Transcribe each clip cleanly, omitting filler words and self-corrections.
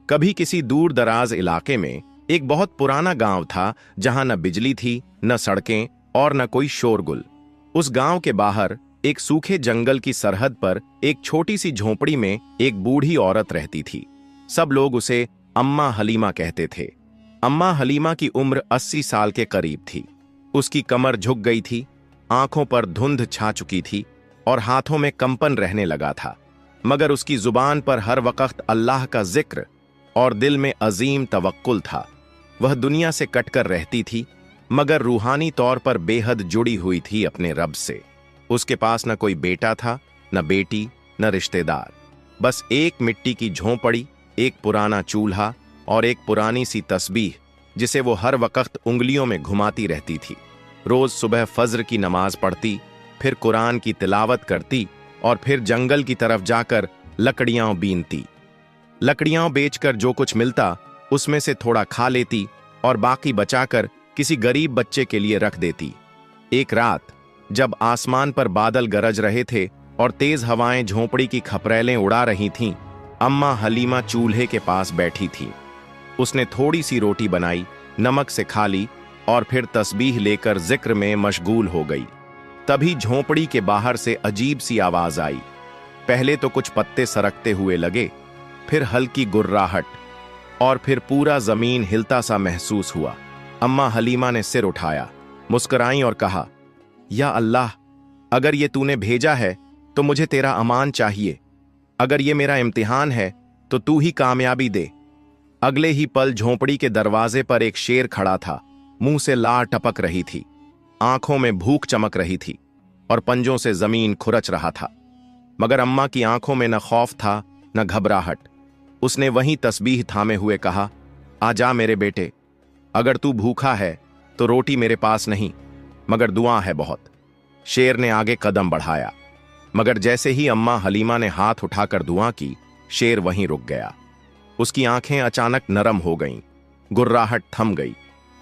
कभी किसी दूर दराज इलाके में एक बहुत पुराना गांव था, जहां न बिजली थी, न सड़कें और न कोई शोरगुल। उस गांव के बाहर एक सूखे जंगल की सरहद पर एक छोटी सी झोंपड़ी में एक बूढ़ी औरत रहती थी। सब लोग उसे अम्मा हलीमा कहते थे। अम्मा हलीमा की उम्र 80 साल के करीब थी। उसकी कमर झुक गई थी, आंखों पर धुंध छा चुकी थी और हाथों में कंपन रहने लगा था, मगर उसकी जुबान पर हर वक्त अल्लाह का जिक्र और दिल में अजीम तवक्कुल था। वह दुनिया से कटकर रहती थी, मगर रूहानी तौर पर बेहद जुड़ी हुई थी अपने रब से। उसके पास न कोई बेटा था, न बेटी, न रिश्तेदार। बस एक मिट्टी की झोंपड़ी, एक पुराना चूल्हा और एक पुरानी सी तस्बीह, जिसे वो हर वक्त उंगलियों में घुमाती रहती थी। रोज सुबह फज्र की नमाज पढ़ती, फिर कुरान की तिलावत करती और फिर जंगल की तरफ जाकर लकड़ियां बीनती। लकड़ियां बेचकर जो कुछ मिलता उसमें से थोड़ा खा लेती और बाकी बचाकर किसी गरीब बच्चे के लिए रख देती। एक रात जब आसमान पर बादल गरज रहे थे और तेज हवाएं झोंपड़ी की खपरेलें उड़ा रही थीं, अम्मा हलीमा चूल्हे के पास बैठी थी। उसने थोड़ी सी रोटी बनाई, नमक से खा ली और फिर तस्बीह लेकर जिक्र में मशगूल हो गई। तभी झोंपड़ी के बाहर से अजीब सी आवाज आई। पहले तो कुछ पत्ते सरकते हुए लगे, फिर हल्की गुर्राहट और फिर पूरा जमीन हिलता सा महसूस हुआ। अम्मा हलीमा ने सिर उठाया, मुस्कुराई और कहा, या अल्लाह, अगर ये तूने भेजा है तो मुझे तेरा अमान चाहिए। अगर ये मेरा इम्तिहान है तो तू ही कामयाबी दे। अगले ही पल झोंपड़ी के दरवाजे पर एक शेर खड़ा था। मुंह से लार टपक रही थी, आंखों में भूख चमक रही थी और पंजों से जमीन खुरच रहा था। मगर अम्मा की आंखों में न खौफ था न घबराहट। उसने वहीं तस्बीह थामे हुए कहा, आजा मेरे बेटे, अगर तू भूखा है तो रोटी मेरे पास नहीं, मगर दुआ है बहुत। शेर ने आगे कदम बढ़ाया, मगर जैसे ही अम्मा हलीमा ने हाथ उठाकर दुआ की, शेर वहीं रुक गया। उसकी आंखें अचानक नरम हो गईं, गुर्राहट थम गई।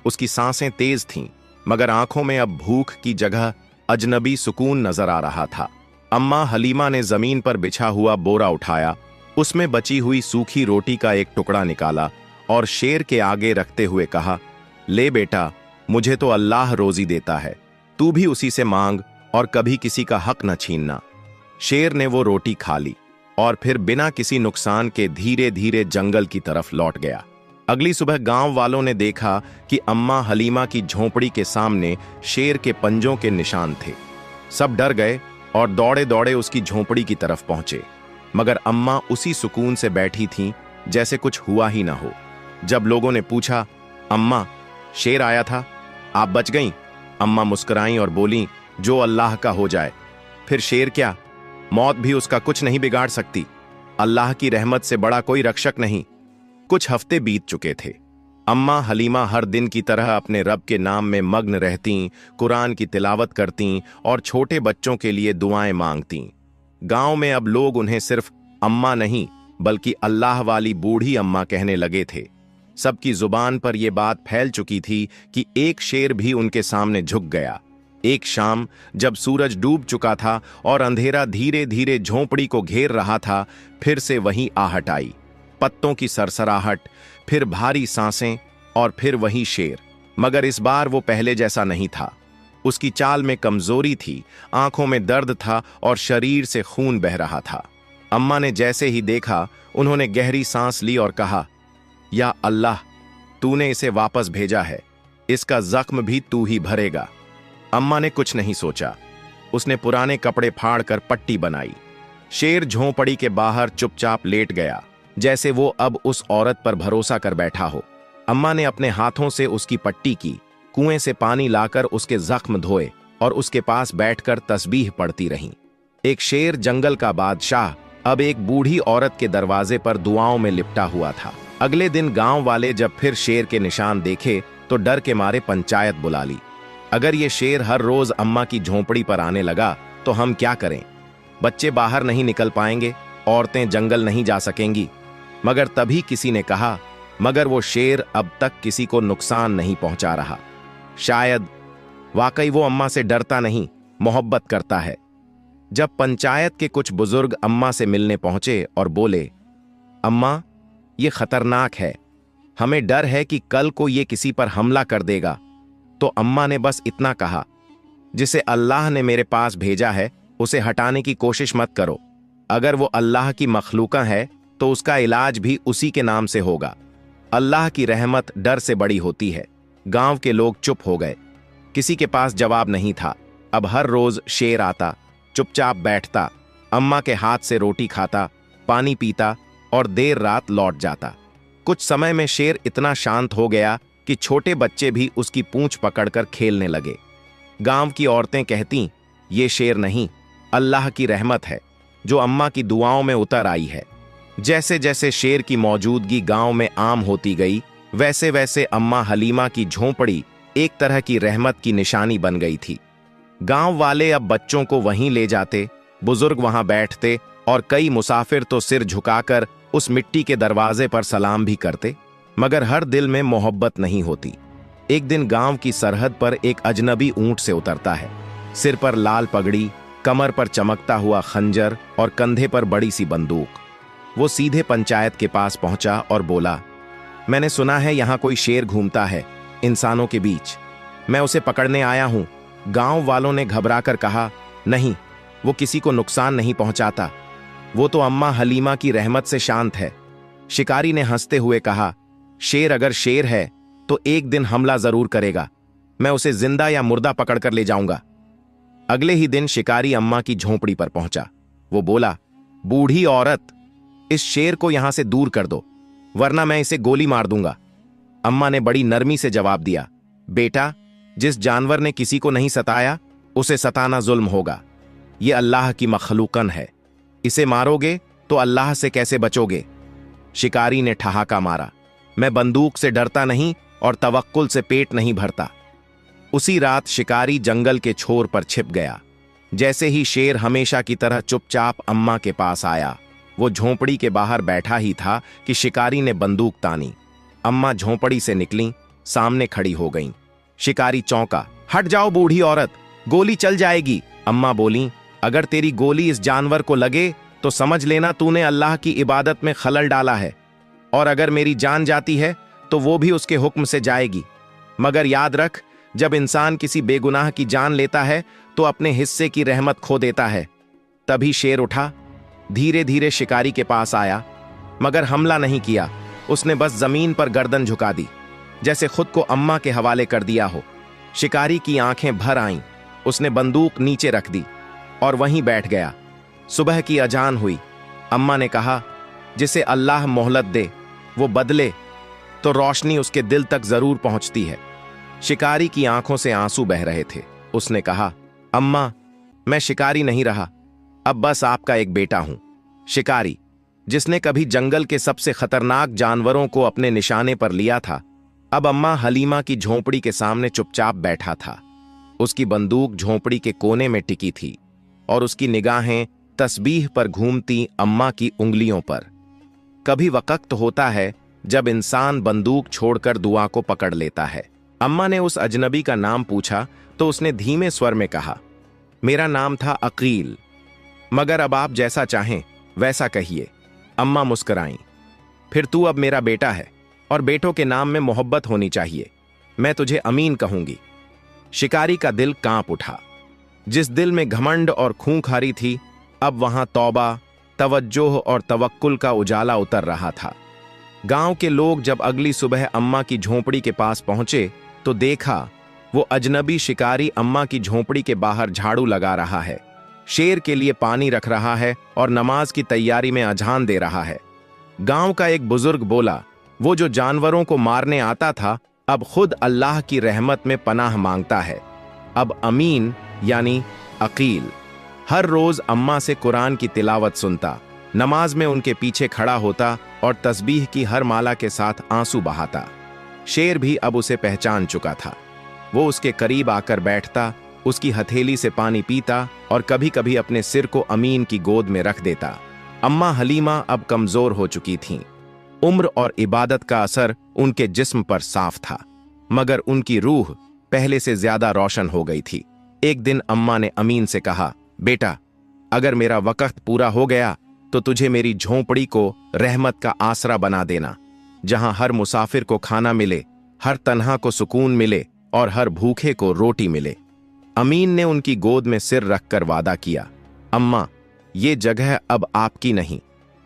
उसकी सांसें तेज थीं, मगर आंखों में अब भूख की जगह अजनबी सुकून नजर आ रहा था। अम्मा हलीमा ने जमीन पर बिछा हुआ बोरा उठाया, उसमें बची हुई सूखी रोटी का एक टुकड़ा निकाला और शेर के आगे रखते हुए कहा, ले बेटा, मुझे तो अल्लाह रोजी देता है, तू भी उसी से मांग और कभी किसी का हक न छीनना। शेर ने वो रोटी खा ली और फिर बिना किसी नुकसान के धीरे धीरे जंगल की तरफ लौट गया। अगली सुबह गांव वालों ने देखा कि अम्मा हलीमा की झोंपड़ी के सामने शेर के पंजों के निशान थे। सब डर गए और दौड़े दौड़े उसकी झोंपड़ी की तरफ पहुंचे, मगर अम्मा उसी सुकून से बैठी थीं जैसे कुछ हुआ ही ना हो। जब लोगों ने पूछा, अम्मा, शेर आया था, आप बच गईं? अम्मा मुस्कुराईं और बोलीं, जो अल्लाह का हो जाए। फिर शेर क्या, मौत भी उसका कुछ नहीं बिगाड़ सकती। अल्लाह की रहमत से बड़ा कोई रक्षक नहीं। कुछ हफ्ते बीत चुके थे। अम्मा हलीमा हर दिन की तरह अपने रब के नाम में मग्न रहतीं, कुरान की तिलावत करतीं और छोटे बच्चों के लिए दुआएं मांगतीं। गांव में अब लोग उन्हें सिर्फ अम्मा नहीं बल्कि अल्लाह वाली बूढ़ी अम्मा कहने लगे थे। सबकी जुबान पर यह बात फैल चुकी थी कि एक शेर भी उनके सामने झुक गया। एक शाम जब सूरज डूब चुका था और अंधेरा धीरे धीरे झोंपड़ी को घेर रहा था, फिर से वही आहट आई। पत्तों की सरसराहट, फिर भारी सांसें और फिर वही शेर, मगर इस बार वो पहले जैसा नहीं था। उसकी चाल में कमजोरी थी, आंखों में दर्द था और शरीर से खून बह रहा था। अम्मा ने जैसे ही देखा, उन्होंने गहरी सांस ली और कहा, या अल्लाह, तूने इसे वापस भेजा है, इसका जख्म भी तू ही भरेगा। अम्मा ने कुछ नहीं सोचा, उसने पुराने कपड़े फाड़कर पट्टी बनाई। शेर झोंपड़ी के बाहर चुपचाप लेट गया, जैसे वो अब उस औरत पर भरोसा कर बैठा हो। अम्मा ने अपने हाथों से उसकी पट्टी की, कुएं से पानी लाकर उसके जख्म धोए और उसके पास बैठकर तस्बीह पढ़ती रहीं। एक शेर जंगल का बादशाह अब एक बूढ़ी औरत के दरवाजे पर दुआओं में लिपटा हुआ था। अगले दिन गांव वाले जब फिर शेर के निशान देखे तो डर के मारे पंचायत बुला ली। अगर ये शेर हर रोज अम्मा की झोंपड़ी पर आने लगा तो हम क्या करें? बच्चे बाहर नहीं निकल पाएंगे, औरतें जंगल नहीं जा सकेंगी। मगर तभी किसी ने कहा, मगर वो शेर अब तक किसी को नुकसान नहीं पहुंचा रहा। शायद वाकई वो अम्मा से डरता नहीं, मोहब्बत करता है। जब पंचायत के कुछ बुजुर्ग अम्मा से मिलने पहुंचे और बोले, अम्मा, ये खतरनाक है, हमें डर है कि कल को ये किसी पर हमला कर देगा। तो अम्मा ने बस इतना कहा, जिसे अल्लाह ने मेरे पास भेजा है उसे हटाने की कोशिश मत करो। अगर वो अल्लाह की मखलूका है तो उसका इलाज भी उसी के नाम से होगा। अल्लाह की रहमत डर से बड़ी होती है। गांव के लोग चुप हो गए। किसी के पास जवाब नहीं था। अब हर रोज शेर आता, चुपचाप बैठता, अम्मा के हाथ से रोटी खाता, पानी पीता और देर रात लौट जाता। कुछ समय में शेर इतना शांत हो गया कि छोटे बच्चे भी उसकी पूंछ पकड़कर खेलने लगे। गांव की औरतें कहती, ये शेर नहीं, अल्लाह की रहमत है जो अम्मा की दुआओं में उतर आई है। जैसे जैसे शेर की मौजूदगी गांव में आम होती गई, वैसे वैसे अम्मा हलीमा की झोंपड़ी एक तरह की रहमत की निशानी बन गई थी। गांव वाले अब बच्चों को वहीं ले जाते, बुजुर्ग वहां बैठते और कई मुसाफिर तो सिर झुकाकर उस मिट्टी के दरवाजे पर सलाम भी करते। मगर हर दिल में मोहब्बत नहीं होती। एक दिन गांव की सरहद पर एक अजनबी ऊंट से उतरता है। सिर पर लाल पगड़ी, कमर पर चमकता हुआ खंजर और कंधे पर बड़ी सी बंदूक। वो सीधे पंचायत के पास पहुंचा और बोला, मैंने सुना है यहां कोई शेर घूमता है इंसानों के बीच, मैं उसे पकड़ने आया हूं। गांव वालों ने घबराकर कहा, नहीं, वो किसी को नुकसान नहीं पहुंचाता, वो तो अम्मा हलीमा की रहमत से शांत है। शिकारी ने हंसते हुए कहा, शेर अगर शेर है तो एक दिन हमला जरूर करेगा, मैं उसे जिंदा या मुर्दा पकड़कर ले जाऊंगा। अगले ही दिन शिकारी अम्मा की झोंपड़ी पर पहुंचा। वो बोला, बूढ़ी औरत, इस शेर को यहां से दूर कर दो, वरना मैं इसे गोली मार दूंगा। अम्मा ने बड़ी नरमी से जवाब दिया, बेटा, जिस जानवर ने किसी को नहीं सताया उसे सताना जुल्म होगा। ये अल्लाह की मखलूकन है, इसे मारोगे तो अल्लाह से कैसे बचोगे। शिकारी ने ठहाका मारा, मैं बंदूक से डरता नहीं और तवक्कुल से पेट नहीं भरता। उसी रात शिकारी जंगल के छोर पर छिप गया। जैसे ही शेर हमेशा की तरह चुपचाप अम्मा के पास आया, वो झोंपड़ी के बाहर बैठा ही था कि शिकारी ने बंदूक तानी। अम्मा झोंपड़ी से निकली, सामने खड़ी हो गईं। शिकारी चौंका, हट जाओ बूढ़ी औरत, गोली चल जाएगी। अम्मा बोली, अगर तेरी गोली इस जानवर को लगे तो समझ लेना तूने अल्लाह की इबादत में खलल डाला है, और अगर मेरी जान जाती है तो वो भी उसके हुक्म से जाएगी। मगर याद रख, जब इंसान किसी बेगुनाह की जान लेता है तो अपने हिस्से की रहमत खो देता है। तभी शेर उठा, धीरे धीरे शिकारी के पास आया, मगर हमला नहीं किया। उसने बस जमीन पर गर्दन झुका दी, जैसे खुद को अम्मा के हवाले कर दिया हो। शिकारी की आंखें भर आईं। उसने बंदूक नीचे रख दी और वहीं बैठ गया। सुबह की अजान हुई। अम्मा ने कहा, जिसे अल्लाह मोहलत दे वो बदले तो रोशनी उसके दिल तक जरूर पहुंचती है। शिकारी की आंखों से आंसू बह रहे थे। उसने कहा, अम्मा, मैं शिकारी नहीं रहा, अब बस आपका एक बेटा हूं। शिकारी, जिसने कभी जंगल के सबसे खतरनाक जानवरों को अपने निशाने पर लिया था, अब अम्मा हलीमा की झोंपड़ी के सामने चुपचाप बैठा था। उसकी बंदूक झोंपड़ी के कोने में टिकी थी और उसकी निगाहें तस्बीह पर घूमती अम्मा की उंगलियों पर। कभी वक्त होता है जब इंसान बंदूक छोड़कर दुआ को पकड़ लेता है। अम्मा ने उस अजनबी का नाम पूछा तो उसने धीमे स्वर में कहा, मेरा नाम था अकील, मगर अब आप जैसा चाहें वैसा कहिए। अम्मा मुस्कुराईं। फिर तू अब मेरा बेटा है और बेटों के नाम में मोहब्बत होनी चाहिए, मैं तुझे अमीन कहूंगी। शिकारी का दिल कांप उठा। जिस दिल में घमंड और खूंखारी थी, अब वहां तौबा, तवज्जोह और तवक्कुल का उजाला उतर रहा था। गांव के लोग जब अगली सुबह अम्मा की झोंपड़ी के पास पहुंचे तो देखा वो अजनबी शिकारी अम्मा की झोंपड़ी के बाहर झाड़ू लगा रहा है, शेर के लिए पानी रख रहा है और नमाज की तैयारी में अजान दे रहा है। गांव का एक बुजुर्ग बोला, वो जो जानवरों को मारने आता था अब खुद अल्लाह की रहमत में पनाह मांगता है। अब अमीन यानी अकील हर रोज अम्मा से कुरान की तिलावत सुनता, नमाज में उनके पीछे खड़ा होता और तस्बीह की हर माला के साथ आंसू बहाता। शेर भी अब उसे पहचान चुका था। वो उसके करीब आकर बैठता, उसकी हथेली से पानी पीता और कभी कभी अपने सिर को अमीन की गोद में रख देता। अम्मा हलीमा अब कमजोर हो चुकी थीं। उम्र और इबादत का असर उनके जिस्म पर साफ था, मगर उनकी रूह पहले से ज्यादा रोशन हो गई थी। एक दिन अम्मा ने अमीन से कहा, बेटा, अगर मेरा वक्त पूरा हो गया तो तुझे मेरी झोंपड़ी को रहमत का आसरा बना देना, जहां हर मुसाफिर को खाना मिले, हर तन्हा को सुकून मिले और हर भूखे को रोटी मिले। अमीन ने उनकी गोद में सिर रखकर वादा किया, अम्मा, ये जगह अब आपकी नहीं,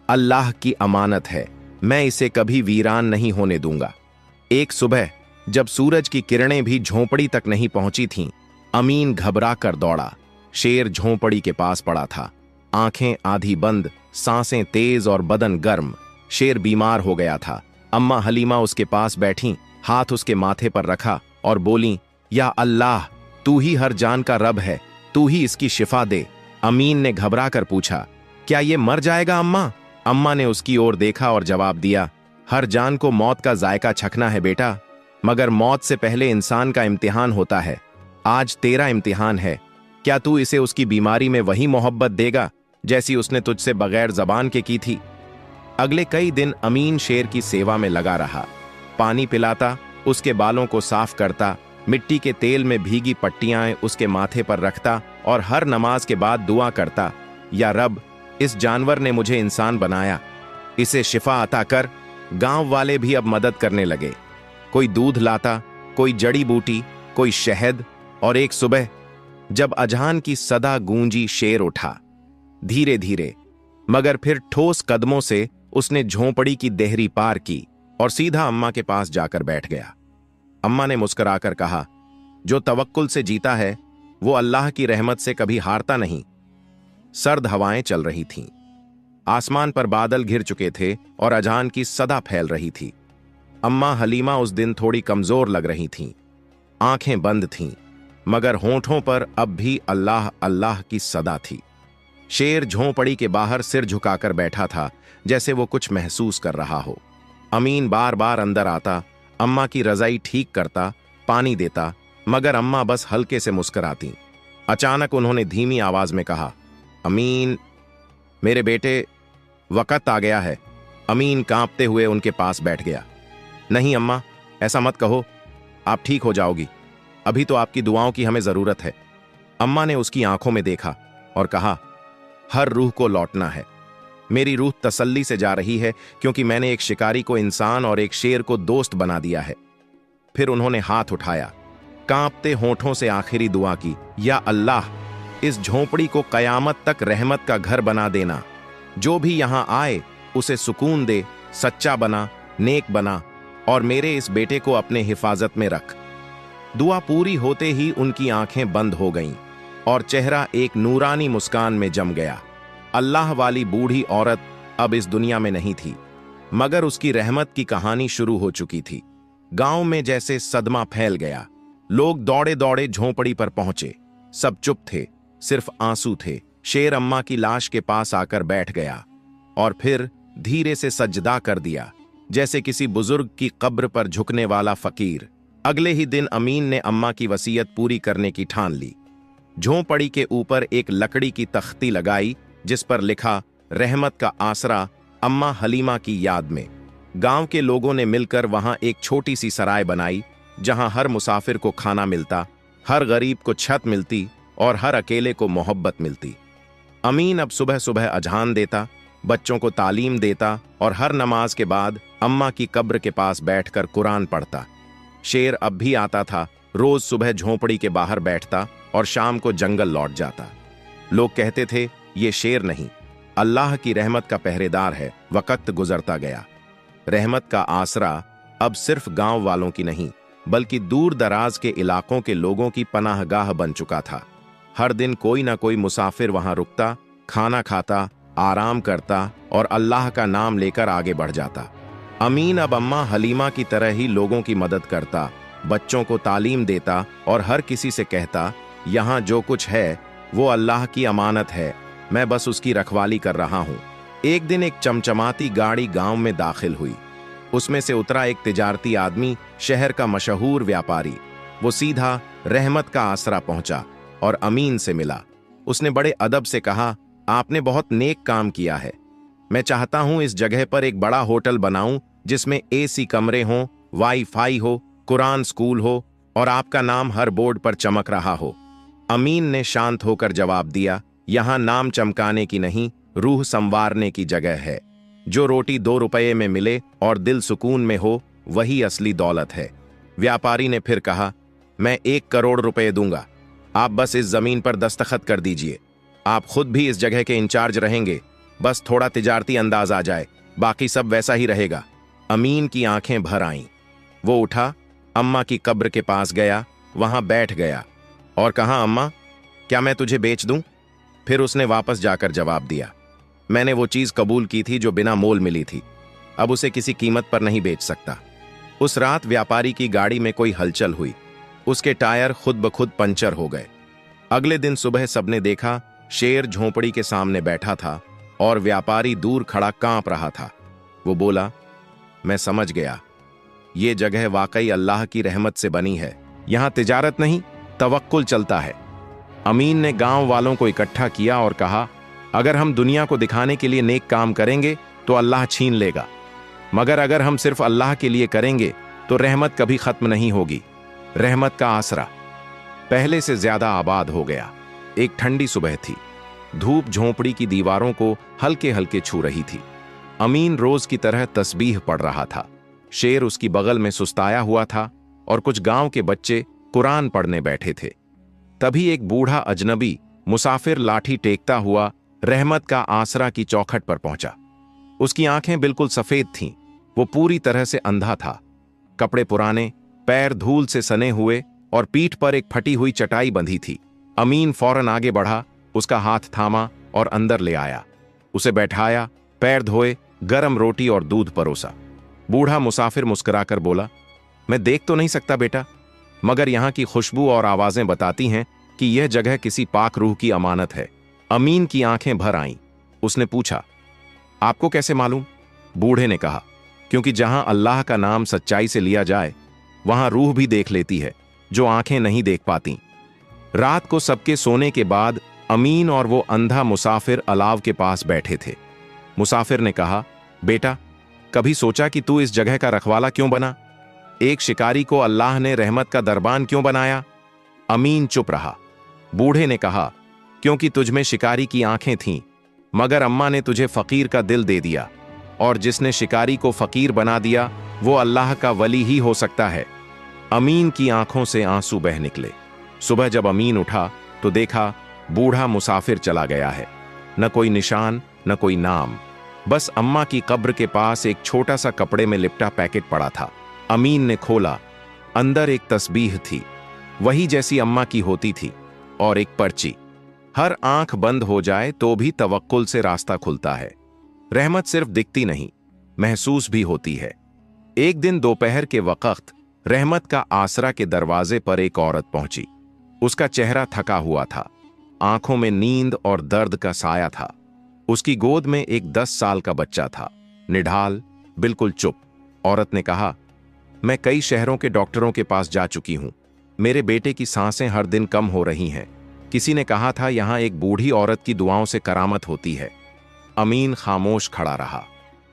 अल्लाह की अमानत है, मैं इसे कभी वीरान नहीं होने दूंगा। एक सुबह जब सूरज की किरणें भी झोंपड़ी तक नहीं पहुंची थीं, अमीन घबरा कर दौड़ा। शेर झोंपड़ी के पास पड़ा था, आंखें आधी बंद, सांसें तेज और बदन गर्म। शेर बीमार हो गया था। अम्मा हलीमा उसके पास बैठी, हाथ उसके माथे पर रखा और बोली, या अल्लाह, तू ही हर जान का रब है, तू ही इसकी शिफा दे। अमीन ने घबरा कर पूछा, क्या ये मर जाएगा अम्मा? अम्मा ने उसकी ओर देखा और जवाब दिया, हर जान को मौत का जायका चखना है बेटा, मगर मौत से पहले इंसान का इम्तिहान होता है। आज तेरा इम्तिहान है, क्या तू इसे उसकी बीमारी में वही मोहब्बत देगा जैसी उसने तुझसे बगैर जबान के की थी? अगले कई दिन अमीन शेर की सेवा में लगा रहा। पानी पिलाता, उसके बालों को साफ करता, मिट्टी के तेल में भीगी पट्टियां उसके माथे पर रखता और हर नमाज के बाद दुआ करता, या रब, इस जानवर ने मुझे इंसान बनाया, इसे शिफा अता कर। गांव वाले भी अब मदद करने लगे। कोई दूध लाता, कोई जड़ी बूटी, कोई शहद। और एक सुबह जब अजान की सदा गूंजी, शेर उठा। धीरे धीरे मगर फिर ठोस कदमों से उसने झोंपड़ी की देहरी पार की और सीधा अम्मा के पास जाकर बैठ गया। अम्मा ने मुस्कुराकर कहा, जो तवक्कुल से जीता है वो अल्लाह की रहमत से कभी हारता नहीं। सर्द हवाएं चल रही थीं, आसमान पर बादल घिर चुके थे और अजान की सदा फैल रही थी। अम्मा हलीमा उस दिन थोड़ी कमजोर लग रही थीं, आंखें बंद थीं, मगर होंठों पर अब भी अल्लाह अल्लाह की सदा थी। शेर झोंपड़ी के बाहर सिर झुकाकर बैठा था, जैसे वो कुछ महसूस कर रहा हो। अमीन बार बार अंदर आता, अम्मा की रजाई ठीक करता, पानी देता, मगर अम्मा बस हल्के से मुस्कुराती। अचानक उन्होंने धीमी आवाज में कहा, अमीन, मेरे बेटे, वक्त आ गया है। अमीन कांपते हुए उनके पास बैठ गया। नहीं अम्मा, ऐसा मत कहो, आप ठीक हो जाओगी, अभी तो आपकी दुआओं की हमें जरूरत है। अम्मा ने उसकी आंखों में देखा और कहा, हर रूह को लौटना है। मेरी रूह तसल्ली से जा रही है, क्योंकि मैंने एक शिकारी को इंसान और एक शेर को दोस्त बना दिया है। फिर उन्होंने हाथ उठाया, कांपते होंठों से आखिरी दुआ की, या अल्लाह, इस झोंपड़ी को कयामत तक रहमत का घर बना देना। जो भी यहां आए उसे सुकून दे, सच्चा बना, नेक बना, और मेरे इस बेटे को अपने हिफाजत में रख। दुआ पूरी होते ही उनकी आंखें बंद हो गईं और चेहरा एक नूरानी मुस्कान में जम गया। अल्लाह वाली बूढ़ी औरत अब इस दुनिया में नहीं थी, मगर उसकी रहमत की कहानी शुरू हो चुकी थी। गांव में जैसे सदमा फैल गया। लोग दौड़े दौड़े झोंपड़ी पर पहुंचे। सब चुप थे, सिर्फ आंसू थे। शेर अम्मा की लाश के पास आकर बैठ गया और फिर धीरे से सजदा कर दिया, जैसे किसी बुजुर्ग की कब्र पर झुकने वाला फकीर। अगले ही दिन अमीन ने अम्मा की वसीयत पूरी करने की ठान ली। झोंपड़ी के ऊपर एक लकड़ी की तख्ती लगाई, जिस पर लिखा, रहमत का आसरा, अम्मा हलीमा की याद में। गांव के लोगों ने मिलकर वहां एक छोटी सी सराय बनाई, जहां हर मुसाफिर को खाना मिलता, हर गरीब को छत मिलती और हर अकेले को मोहब्बत मिलती। अमीन अब सुबह सुबह अजान देता, बच्चों को तालीम देता और हर नमाज के बाद अम्मा की कब्र के पास बैठकर कुरान पढ़ता। शेर अब भी आता था, रोज सुबह झोंपड़ी के बाहर बैठता और शाम को जंगल लौट जाता। लोग कहते थे, ये शेर नहीं, अल्लाह की रहमत का पहरेदार है। वक्त गुजरता गया। रहमत का आसरा अब सिर्फ गांव वालों की नहीं, बल्कि दूर दराज के इलाकों के लोगों की पनाहगाह बन चुका था। हर दिन कोई ना कोई मुसाफिर वहां रुकता, खाना खाता, आराम करता और अल्लाह का नाम लेकर आगे बढ़ जाता। अमीन अब अम्मा हलीमा की तरह ही लोगों की मदद करता, बच्चों को तालीम देता और हर किसी से कहता, यहाँ जो कुछ है वो अल्लाह की अमानत है, मैं बस उसकी रखवाली कर रहा हूँ। एक दिन एक चमचमाती गाड़ी गांव में दाखिल हुई। उसमें से उतरा एक तिजारती आदमी, शहर का मशहूर व्यापारी। वो सीधा रहमत का आसरा पहुंचा और अमीन से मिला। उसने बड़े अदब से कहा, आपने बहुत नेक काम किया है। मैं चाहता हूं इस जगह पर एक बड़ा होटल बनाऊं, जिसमें एसी कमरे हों, वाईफाई हो, कुरान स्कूल हो और आपका नाम हर बोर्ड पर चमक रहा हो। अमीन ने शांत होकर जवाब दिया, यहां नाम चमकाने की नहीं, रूह संवारने की जगह है। जो रोटी 2 रुपये में मिले और दिल सुकून में हो, वही असली दौलत है। व्यापारी ने फिर कहा, मैं 1 करोड़ रुपए दूंगा, आप बस इस जमीन पर दस्तखत कर दीजिए। आप खुद भी इस जगह के इंचार्ज रहेंगे, बस थोड़ा तिजारती अंदाज आ जाए, बाकी सब वैसा ही रहेगा। अमीन की आंखें भर आईं। वो उठा, अम्मा की कब्र के पास गया, वहां बैठ गया और कहा, अम्मा, क्या मैं तुझे बेच दूं? फिर उसने वापस जाकर जवाब दिया, मैंने वो चीज कबूल की थी जो बिना मोल मिली थी, अब उसे किसी कीमत पर नहीं बेच सकता। उस रात व्यापारी की गाड़ी में कोई हलचल हुई, उसके टायर खुद ब खुद पंचर हो गए। अगले दिन सुबह सबने देखा, शेर झोंपड़ी के सामने बैठा था और व्यापारी दूर खड़ा कांप रहा था। वो बोला, मैं समझ गया, ये जगह वाकई अल्लाह की रहमत से बनी है, यहां तिजारत नहीं, तवक्कुल चलता है। अमीन ने गांव वालों को इकट्ठा किया और कहा, अगर हम दुनिया को दिखाने के लिए नेक काम करेंगे तो अल्लाह छीन लेगा, मगर अगर हम सिर्फ अल्लाह के लिए करेंगे तो रहमत कभी खत्म नहीं होगी। रहमत का आसरा पहले से ज्यादा आबाद हो गया। एक ठंडी सुबह थी, धूप झोंपड़ी की दीवारों को हल्के हल्के छू रही थी। अमीन रोज की तरह तस्बीह पढ़ रहा था। शेर उसकी बगल में सुस्ताया हुआ था और कुछ गांव के बच्चे कुरान पढ़ने बैठे थे। तभी एक बूढ़ा अजनबी मुसाफिर लाठी टेकता हुआ रहमत का आसरा की चौखट पर पहुंचा। उसकी आंखें बिल्कुल सफेद थीं, वो पूरी तरह से अंधा था। कपड़े पुराने, पैर धूल से सने हुए और पीठ पर एक फटी हुई चटाई बंधी थी। अमीन फौरन आगे बढ़ा, उसका हाथ थामा और अंदर ले आया। उसे बैठाया, पैर धोए, गरम रोटी और दूध परोसा। बूढ़ा मुसाफिर मुस्कुराकर बोला, मैं देख तो नहीं सकता बेटा, मगर यहां की खुशबू और आवाजें बताती हैं कि यह जगह किसी पाक रूह की अमानत है। अमीन की आंखें भर आईं। उसने पूछा, आपको कैसे मालूम? बूढ़े ने कहा, क्योंकि जहां अल्लाह का नाम सच्चाई से लिया जाए, वहां रूह भी देख लेती है जो आंखें नहीं देख पाती। रात को सबके सोने के बाद अमीन और वो अंधा मुसाफिर अलाव के पास बैठे थे। मुसाफिर ने कहा, बेटा, कभी सोचा कि तू इस जगह का रखवाला क्यों बना? एक शिकारी को अल्लाह ने रहमत का दरबान क्यों बनाया? अमीन चुप रहा। बूढ़े ने कहा, क्योंकि तुझमें शिकारी की आंखें थीं, मगर अम्मा ने तुझे फकीर का दिल दे दिया, और जिसने शिकारी को फकीर बना दिया वो अल्लाह का वली ही हो सकता है। अमीन की आंखों से आंसू बह निकले। सुबह जब अमीन उठा तो देखा बूढ़ा मुसाफिर चला गया है। न कोई निशान, न कोई नाम, बस अम्मा की कब्र के पास एक छोटा सा कपड़े में लिपटा पैकेट पड़ा था। अमीन ने खोला, अंदर एक तस्बीह थी, वही जैसी अम्मा की होती थी, और एक पर्ची। हर आंख बंद हो जाए तो भी तवक्कुल से रास्ता खुलता है। रहमत सिर्फ दिखती नहीं, महसूस भी होती है। एक दिन दोपहर के वक्त रहमत का आसरा के दरवाजे पर एक औरत पहुंची। उसका चेहरा थका हुआ था, आंखों में नींद और दर्द का साया था। उसकी गोद में एक 10 साल का बच्चा था, निढाल, बिल्कुल चुप। औरत ने कहा, मैं कई शहरों के डॉक्टरों के पास जा चुकी हूं, मेरे बेटे की सांसें हर दिन कम हो रही हैं। किसी ने कहा था यहां एक बूढ़ी औरत की दुआओं से करामत होती है। अमीन खामोश खड़ा रहा।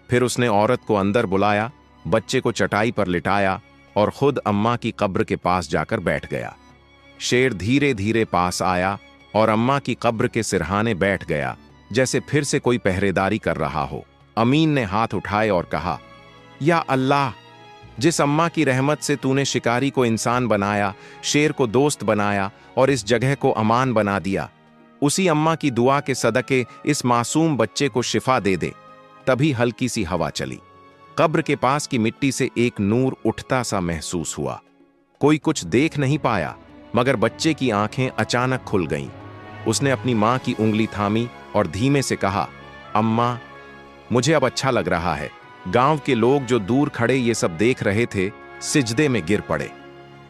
फिर उसने औरत को अंदर बुलाया, बच्चे को चटाई पर लिटाया और खुद अम्मा की कब्र के पास जाकर बैठ गया। शेर धीरे धीरे पास आया और अम्मा की कब्र के सिरहाने बैठ गया, जैसे फिर से कोई पहरेदारी कर रहा हो। अमीन ने हाथ उठाए और कहा, या अल्लाह, जिस अम्मा की रहमत से तूने शिकारी को इंसान बनाया, शेर को दोस्त बनाया और इस जगह को अमान बना दिया, उसी अम्मा की दुआ के सदके इस मासूम बच्चे को शिफा दे दे। तभी हल्की सी हवा चली। कब्र के पास की मिट्टी से एक नूर उठता सा महसूस हुआ। कोई कुछ देख नहीं पाया, मगर बच्चे की आंखें अचानक खुल गईं। उसने अपनी मां की उंगली थामी और धीमे से कहा, अम्मा, मुझे अब अच्छा लग रहा है। गांव के लोग जो दूर खड़े ये सब देख रहे थे, सिजदे में गिर पड़े।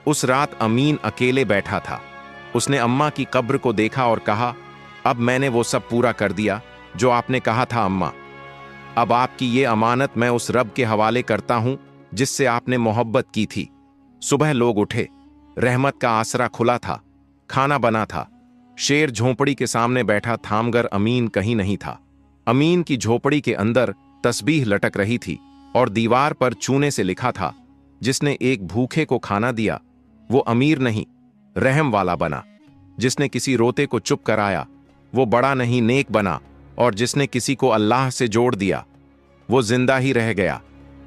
उस रात अमीन अकेले बैठा था। उसने अम्मा की कब्र को देखा और कहा, अब मैंने वो सब पूरा कर दिया जो आपने कहा था अम्मा। अब आपकी ये अमानत मैं उस रब के हवाले करता हूं जिससे आपने मोहब्बत की थी। सुबह लोग उठे, रहमत का आसरा खुला था, खाना बना था। शेर झोंपड़ी के सामने बैठा था, मगर अमीन कहीं नहीं था। अमीन की झोपड़ी के अंदर तस्बीह लटक रही थी और दीवार पर चूने से लिखा था, जिसने एक भूखे को खाना दिया वो अमीर नहीं, रहम वाला बना। जिसने किसी रोते को चुप कराया वो बड़ा नहीं, नेक बना। और जिसने किसी को अल्लाह से जोड़ दिया वो जिंदा ही रह गया,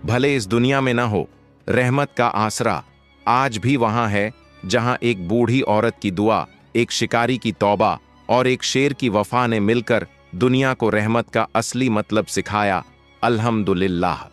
भले इस दुनिया में न हो। रहमत का आसरा आज भी वहां है जहां एक बूढ़ी औरत की दुआ, एक शिकारी की तौबा और एक शेर की वफा ने मिलकर दुनिया को रहमत का असली मतलब सिखाया। अल्हम्दुलिल्लाह।